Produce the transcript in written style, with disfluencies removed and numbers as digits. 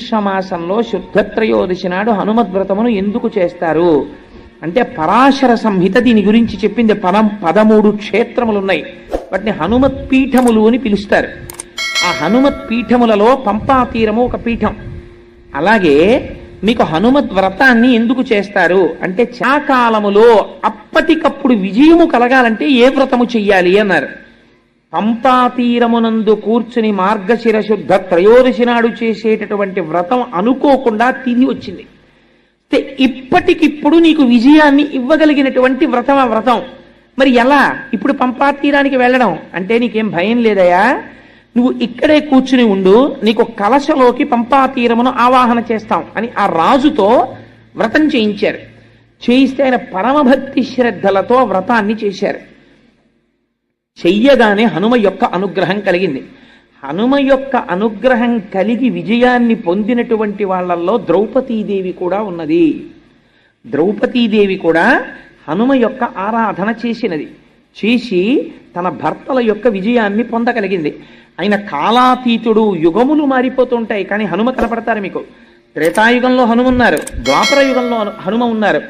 మార్గశీర్ష మాసంలో శుద్ధత్రయోదశి నాడు హనుమద్వ్రతమును ఎందుకు చేస్తారు అంటే పరాశర సంహిత దీని గురించి చెప్పింది. 13 క్షేత్రములు ఉన్నాయి, వాటిని హనుమత్ పీఠములు అని పిలుస్తారు. ఆ హనుమత్ పీఠములలో పంపా తీరము ఒక పీఠం. అలాగే మీకు హనుమద్ వ్రతాన్ని ఎందుకు చేస్తారు అంటే చాకాలములో అప్పటికప్పుడు విజయము కలగాలంటే ఏ వ్రతము చెయ్యాలి అన్నారు. పంపా తీరమునందు కూర్చుని మార్గశిర శుద్ధ త్రయోదశి నాడు చేసేటటువంటి వ్రతం అనుకోకుండా తిరిగి వచ్చింది. ఇప్పటికిప్పుడు నీకు విజయాన్ని ఇవ్వగలిగినటువంటి వ్రతం ఆ వ్రతం. మరి ఎలా ఇప్పుడు పంపా తీరానికి వెళ్ళడం అంటే నీకేం భయం లేదయా, నువ్వు ఇక్కడే కూర్చుని ఉండు, నీకు కలశలోకి పంపా తీరమును ఆవాహన చేస్తాం అని ఆ రాజుతో వ్రతం చేయించారు. చేయిస్తే ఆయన పరమభక్తి శ్రద్ధలతో వ్రతాన్ని చేశారు. చెయ్యగానే హనుమ యొక్క అనుగ్రహం కలిగింది. హనుమ యొక్క అనుగ్రహం కలిగి విజయాన్ని పొందినటువంటి వాళ్ళల్లో ద్రౌపదీదేవి కూడా ఉన్నది. ద్రౌపదీదేవి కూడా హనుమ యొక్క ఆరాధన చేసినది. చేసి తన భర్తల యొక్క విజయాన్ని పొందగలిగింది. ఆయన కాలాతీతుడు, యుగములు మారిపోతుంటాయి కానీ హనుమ కనపడతారు మీకు. త్రేతాయుగంలో హనుమ ఉన్నారు, ద్వాపర యుగంలో హనుమ ఉన్నారు,